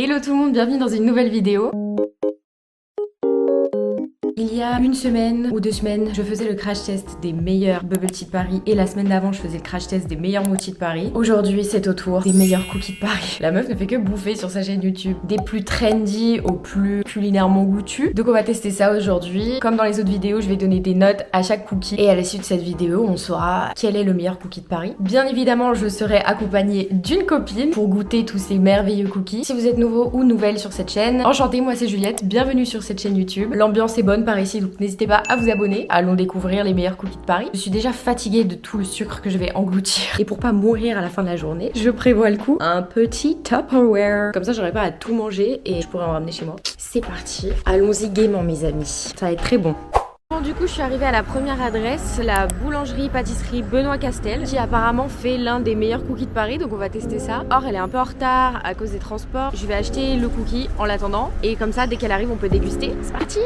Hello tout le monde, bienvenue dans une nouvelle vidéo. Il y a une semaine ou 2 semaines, je faisais le crash test des meilleurs bubble tea de Paris et la semaine d'avant, je faisais le crash test des meilleurs mochis de Paris. Aujourd'hui, c'est au tour des meilleurs cookies de Paris. La meuf ne fait que bouffer sur sa chaîne YouTube, des plus trendy aux plus culinairement goûtus. Donc on va tester ça aujourd'hui. Comme dans les autres vidéos, je vais donner des notes à chaque cookie et à la suite de cette vidéo, on saura quel est le meilleur cookie de Paris. Bien évidemment, je serai accompagnée d'une copine pour goûter tous ces merveilleux cookies. Si vous êtes nouveau ou nouvelle sur cette chaîne, enchantée, moi c'est Juliette, bienvenue sur cette chaîne YouTube. L'ambiance est bonne par ici, donc n'hésitez pas à vous abonner. Allons découvrir les meilleurs cookies de Paris. Je suis déjà fatiguée de tout le sucre que je vais engloutir. Et pour pas mourir à la fin de la journée, je prévois le coup un petit Tupperware. Comme ça, j'aurai pas à tout manger et je pourrai en ramener chez moi. C'est parti. Allons-y gaiement, mes amis. Ça va être très bon. Bon, du coup, je suis arrivée à la première adresse, la boulangerie-pâtisserie Benoît Castel, qui apparemment fait l'un des meilleurs cookies de Paris, donc on va tester ça. Or, elle est un peu en retard à cause des transports. Je vais acheter le cookie en l'attendant, et comme ça, dès qu'elle arrive, on peut déguster. C'est parti!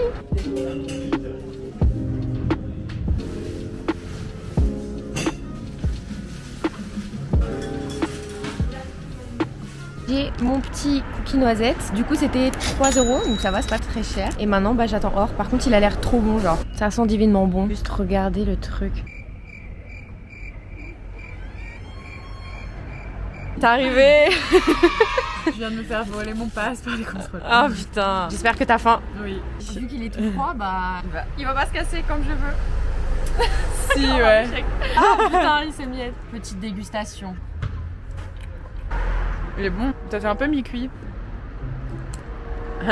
J'ai mon petit cookie noisette, du coup c'était 3 €, donc ça va, c'est pas très cher. Et maintenant bah j'attends Or, par contre il a l'air trop bon, genre ça sent divinement bon. Juste regardez le truc. T'es arrivé. Je viens de me faire voler mon passe par les contrôleurs. Ah putain. J'espère que t'as faim. Oui. Vu qu'il est tout froid, bah il va pas se casser comme je veux. Si ouais. Ah putain, il s'est mis. Petite dégustation. Il est bon. T'as fait un peu mi-cuit. Je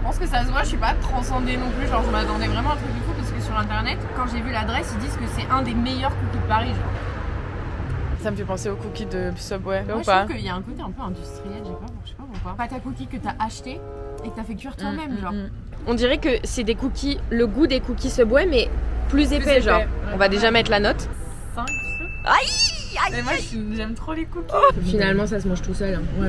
pense que ça se voit, je suis pas transcendée non plus, genre je m'attendais vraiment à un truc de fou parce que sur internet, quand j'ai vu l'adresse, ils disent que c'est un des meilleurs cookies de Paris, genre. Ça me fait penser aux cookies de Subway. Moi Ou je pas trouve qu'il y a un côté un peu industriel, je sais pas pourquoi. Pâte à cookies que t'as acheté et que t'as fait cuire toi-même, genre. On dirait que c'est des cookies, le goût des cookies Subway mais plus épais, genre. On va déjà mettre la note. 5. Aïe. Mais moi j'aime trop les cookies. Finalement ça se mange tout seul. Ouais.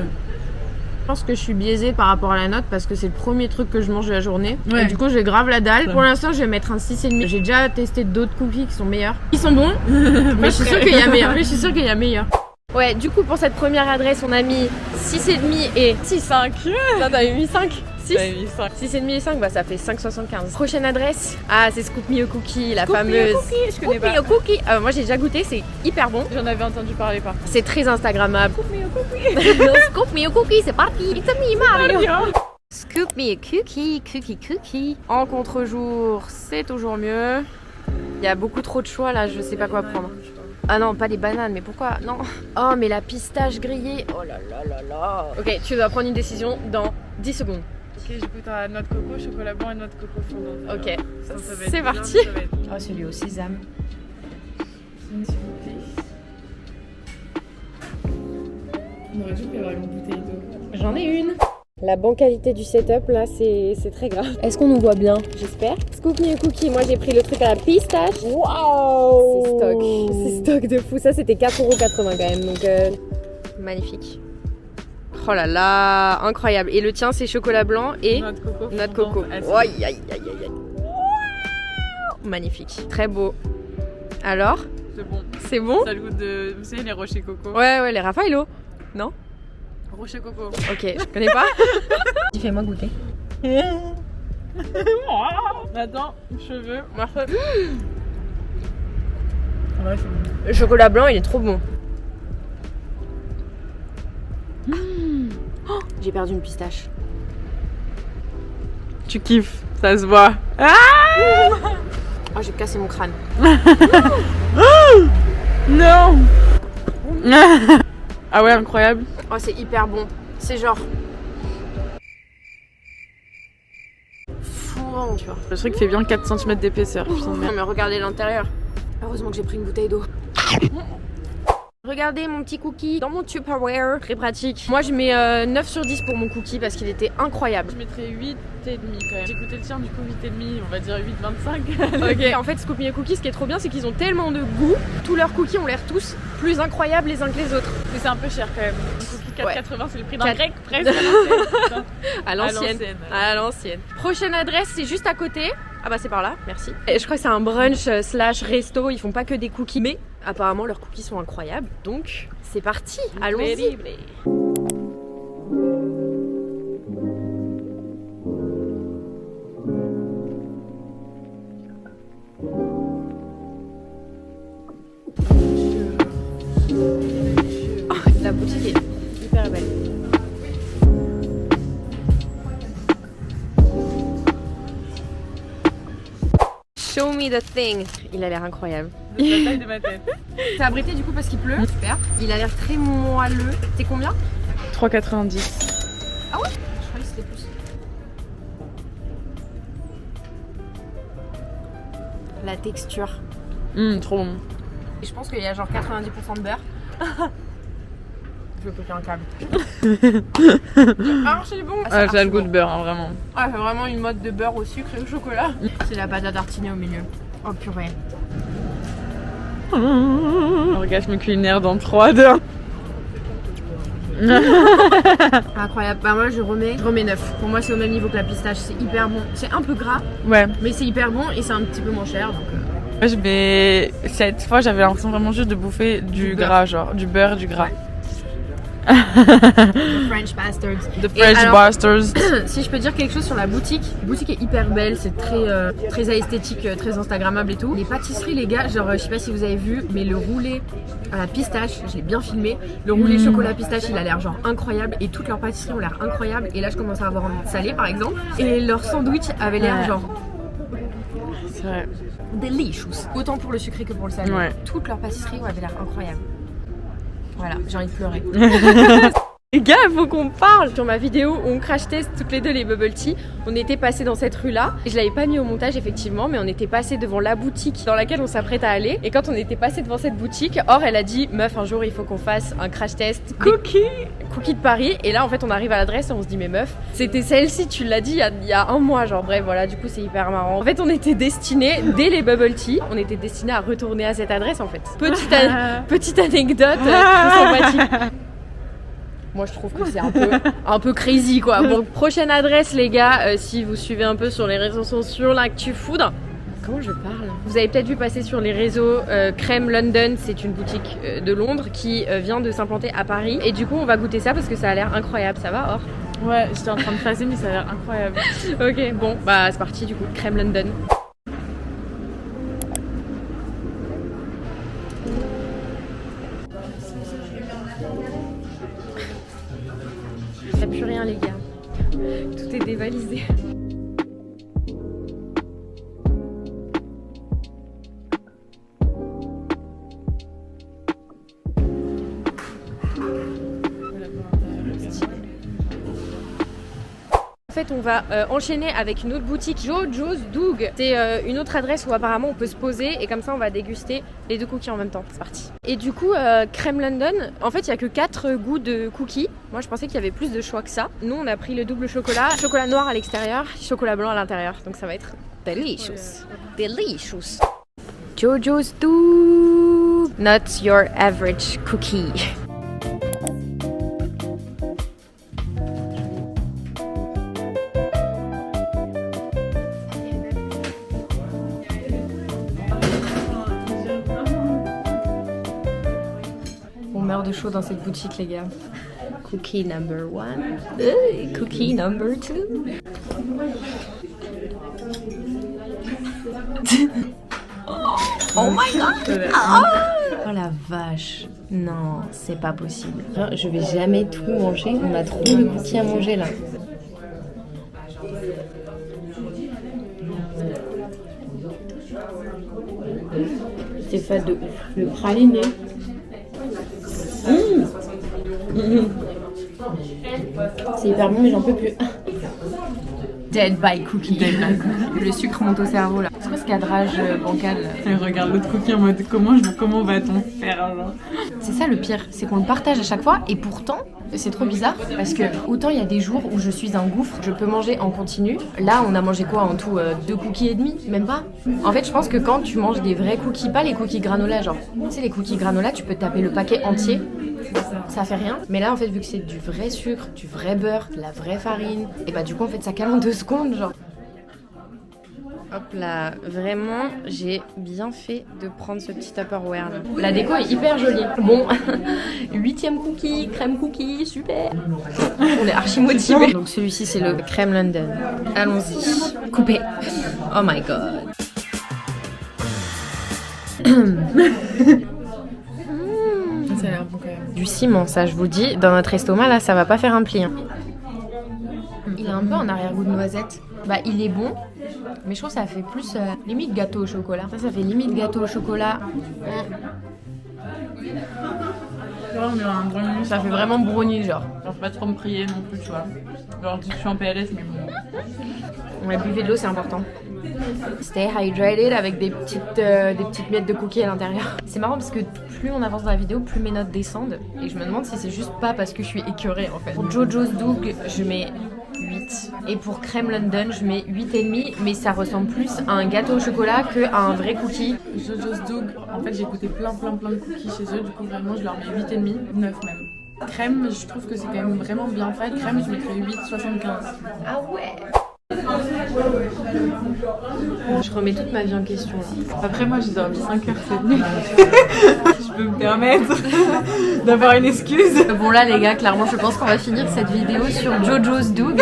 Je pense que je suis biaisée par rapport à la note parce que c'est le premier truc que je mange de la journée. Ouais. Et du coup, j'ai grave la dalle. Ouais. Pour l'instant, je vais mettre un 6,5. J'ai déjà testé d'autres cookies qui sont meilleurs. Ils sont bons, mais je suis sûre qu'il y a meilleur. Mais je suis sûre qu'il y a meilleur. Ouais, du coup, pour cette première adresse, on a mis 6,5 et 6,5. Non, t'avais mis 5. 6 6,5 et 5, bah ça fait 5,75. Prochaine adresse, ah c'est Scoop Me a Cookie, la fameuse. Cookie, je connais pas. Scoop Me a Cookie. Moi j'ai déjà goûté, c'est hyper bon. J'en avais entendu parler par contre. C'est très instagrammable. Scoop Me a Cookie. Scoop Me a Cookie, c'est parti. It's a me, Mario. Scoop Me a Cookie, cookie. En contre-jour, c'est toujours mieux. Il y a beaucoup trop de choix là, je sais pas quoi prendre. Ah non, pas les bananes, mais pourquoi? Non. Oh, mais la pistache grillée. Oh là là là là. Ok, tu dois prendre une décision dans 10 secondes. Ok, je goûte à noix de coco, chocolat blanc et noix de coco fondante. Ok, Ça va être c'est bien, parti. ça va être bien. Oh, celui au sésame. S'il vous plaît. On aurait dû prévoir une bouteille d'eau. J'en ai une. La bancalité du setup là, c'est très grave. Est-ce qu'on nous voit bien? J'espère. Scoop Me a Cookie, moi j'ai pris le truc à la pistache. Waouh! C'est stock. C'est stock de fou. Ça c'était 4,80 € quand même, donc magnifique. Oh là là, incroyable. Et le tien c'est chocolat blanc et Noix de coco. noix de coco. fondante. Aïe aïe aïe aïe aïe. Magnifique, très beau. Alors, C'est bon. c'est bon? Ça a le goût de. Vous savez, les rochers coco. Ouais, les Raffaello. Non? Rocher coco. Ok, je connais pas. Fais-moi goûter. Attends, cheveux. Parfait. Ouais, c'est bon. Le chocolat blanc, il est trop bon. Oh, j'ai perdu une pistache. Tu kiffes, ça se voit. Oh, j'ai cassé mon crâne. Non. Ah ouais, incroyable. Oh, c'est hyper bon. C'est genre fou, tu vois. Le truc fait bien 4 cm d'épaisseur. Putain de Non merde. mais regardez l'intérieur. Heureusement que j'ai pris une bouteille d'eau. Regardez mon petit cookie dans mon Tupperware, très pratique. Moi je mets 9 sur 10 pour mon cookie parce qu'il était incroyable. Je mettrais 8,5 quand même. J'ai goûté le tien, du coup 8,5, on va dire 8,25. Ok. En fait, Scoop Me a Cookie, ce qui est trop bien, c'est qu'ils ont tellement de goût. Tous leurs cookies ont l'air tous plus incroyables les uns que les autres. Mais c'est un peu cher quand même. Un cookie 4,80, c'est le prix d'un 4. grec presque. Putain. À l'ancienne. À l'ancienne. Prochaine adresse, c'est juste à côté. Ah bah c'est par là, merci. Et je crois que c'est un brunch slash resto, ils font pas que des cookies, mais apparemment leurs cookies sont incroyables. Donc c'est parti, allons-y. Show me the thing. Il a l'air incroyable. De la taille de ma tête. C'est abrité du coup parce qu'il pleut. Super. Il a l'air très moelleux. C'est combien? 3,90. Ah ouais? Je croyais que c'était plus. La texture. Trop bon. Et je pense qu'il y a genre 90% de beurre. Je vais péter un câble. Ah, c'est bon. Ah, ça a le goût de beurre, hein, vraiment. Ah, c'est vraiment une mode de beurre au sucre et au chocolat. C'est la pâte à tartiner au milieu. Oh purée. Orgasme culinaire dans 3, 2. Incroyable. Bah moi je remets 9. Pour moi c'est au même niveau que la pistache. C'est hyper bon. C'est un peu gras, Ouais. mais c'est hyper bon et c'est un petit peu moins cher. Donc Moi je vais. Cette fois j'avais l'impression vraiment juste de bouffer du beurre. gras, genre du beurre, du gras. The French Bastards. The Fresh alors- Bastards. Si je peux dire quelque chose sur la boutique est hyper belle, c'est très esthétique, très instagrammable et tout. Les pâtisseries les gars, genre je sais pas si vous avez vu, mais le roulé à la pistache, je l'ai bien filmé. Le roulé chocolat pistache, il a l'air genre incroyable et toutes leurs pâtisseries ont l'air incroyables. Et là je commence à avoir envie de saler par exemple. Et leur sandwich avait l'air Ouais. genre C'est vrai. delicious. Autant pour le sucré que pour le salé. Ouais. Toutes leurs pâtisseries avaient l'air incroyables. Voilà, j'ai envie de pleurer. Les gars, faut qu'on parle. Sur ma vidéo où on crash test toutes les deux les bubble tea, on était passé dans cette rue là. Je l'avais pas mis au montage effectivement, mais on était passé devant la boutique dans laquelle on s'apprête à aller. Et quand on était passé devant cette boutique, Or elle a dit meuf un jour il faut qu'on fasse un crash test cookies de Paris. Et là en fait on arrive à l'adresse et on se dit mais meuf, c'était celle-ci, tu l'as dit il y a un mois genre. Bref voilà, du coup c'est hyper marrant. En fait on était destinés dès les bubble tea, on était destinés à retourner à cette adresse en fait. Petite anecdote très sympathique. Moi je trouve que c'est un peu crazy quoi. Bon, prochaine adresse les gars, si vous suivez un peu sur les réseaux sociaux, l'actu food. Comment je parle? Vous avez peut-être vu passer sur les réseaux Crème London, c'est une boutique de Londres qui vient de s'implanter à Paris. Et du coup on va goûter ça parce que ça a l'air incroyable, ça va Or? Ouais, j'étais en train de passer mais ça a l'air incroyable. Ok, bon bah c'est parti du coup, Crème London. Il n'y a plus rien les gars, tout est dévalisé. En fait, on va enchaîner avec une autre boutique, Jojo's Doug. C'est une autre adresse où apparemment on peut se poser et comme ça on va déguster les deux cookies en même temps. C'est parti. Et du coup, Crème London, en fait, il y a que 4 goûts de cookies. Moi, je pensais qu'il y avait plus de choix que ça. Nous, on a pris le double chocolat noir à l'extérieur, chocolat blanc à l'intérieur. Donc ça va être delicious. Delicious. Jojo's Doug. Not your average cookie. On meurt de chaud dans cette boutique les gars. Cookie number 1. Cookie number 2. Oh my god. Oh la vache. Non, c'est pas possible. Je vais jamais tout manger. On a trop de cookies à manger là. C'est fait de ouf. Le praliné. C'est hyper bon mais j'en peux plus. Dead by cookie. Le sucre monte au cerveau là. C'est quoi ce cadrage bancal là? Elle regarde l'autre cookie en mode comment va-t-on faire genre. C'est ça le pire, c'est qu'on le partage à chaque fois et pourtant c'est trop bizarre parce que autant il y a des jours où je suis un gouffre, je peux manger en continu. Là on a mangé quoi en tout 2 cookies et demi, même pas. En fait je pense que quand tu manges des vrais cookies, pas les cookies granola genre, tu sais les cookies granola tu peux taper le paquet entier. Ça fait rien. Mais là en fait vu que c'est du vrai sucre, du vrai beurre, de la vraie farine, et bah du coup en fait ça cale en 2 secondes genre. Hop là, vraiment, j'ai bien fait de prendre ce petit Tupperware là. La déco est hyper jolie. Bon, 8e cookie, crème cookie, super. On est archi motivés. Donc celui-ci c'est le crème London. Allons-y. Coupé. Oh my god. Ça a l'air bon quand même. Du ciment, ça je vous dis, dans notre estomac là, ça va pas faire un pli. Hein. Il a un peu un arrière-goût de noisette. Bah il est bon, Mais je trouve que ça fait plus limite gâteau au chocolat. Ça fait limite gâteau au chocolat. Là, on est un brownie. Ça fait vraiment brownie genre. Genre, faut pas trop me prier non plus, tu vois. Genre, je suis en PLS, mais bon. Ouais, buvez de l'eau, c'est important. Stay hydrated avec des petites miettes de cookies à l'intérieur. C'est marrant parce que plus on avance dans la vidéo, plus mes notes descendent. Et je me demande si c'est juste pas parce que je suis écœurée en fait. Pour Jojo's Doug, je mets 8. Et pour Crème London, je mets 8,5. Mais ça ressemble plus à un gâteau au chocolat qu'à un vrai cookie. Jojo's Doug, en fait, j'ai goûté plein de cookies chez eux. Du coup, vraiment, je leur mets 8,5, 9 même. Crème, je trouve que c'est quand même vraiment bien fait. Crème, je mettrais 8,75. Ah ouais. Je remets toute ma vie en question là. Après moi j'ai dormi 5 heures cette nuit. Je peux me permettre d'avoir une excuse. Bon là les gars, clairement je pense qu'on va finir cette vidéo sur Jojo's Doug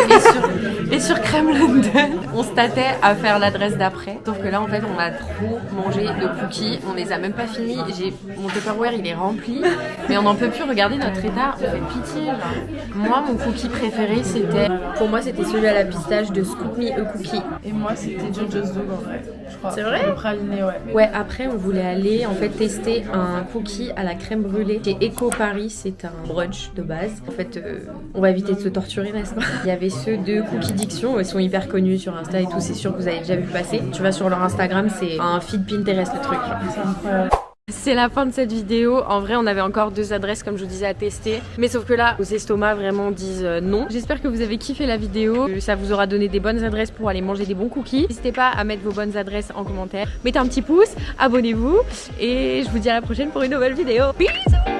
et sur Crème London. On se tâtait à faire l'adresse d'après. Sauf que là en fait on a trop mangé de cookies. On les a même pas finis. Mon Tupperware il est rempli. Mais on n'en peut plus, regarder notre état. On fait pitié genre. Moi mon cookie préféré pour moi c'était celui à la pistache de Scoop Me a Cookie. Et moi c'était Jojo's Doug en fait. Je crois. C'est vrai? Le praliné, ouais. Ouais, après on voulait aller en fait tester un cookie à la crème brûlée chez Eco Paris, c'est un brunch de base. En fait, on va éviter de se torturer, n'est-ce pas? Il y avait ceux de Cookie Diction, ils sont hyper connus sur Insta et tout, c'est sûr que vous avez déjà vu passer. Tu vas sur leur Instagram, c'est un feed Pinterest le truc. C'est incroyable. C'est la fin de cette vidéo. En vrai, on avait encore 2 adresses comme je vous disais à tester. Mais sauf que là, nos estomacs vraiment disent non. J'espère que vous avez kiffé la vidéo. Ça vous aura donné des bonnes adresses pour aller manger des bons cookies. N'hésitez pas à mettre vos bonnes adresses en commentaire. Mettez un petit pouce, abonnez-vous. Et je vous dis à la prochaine pour une nouvelle vidéo. Bisous!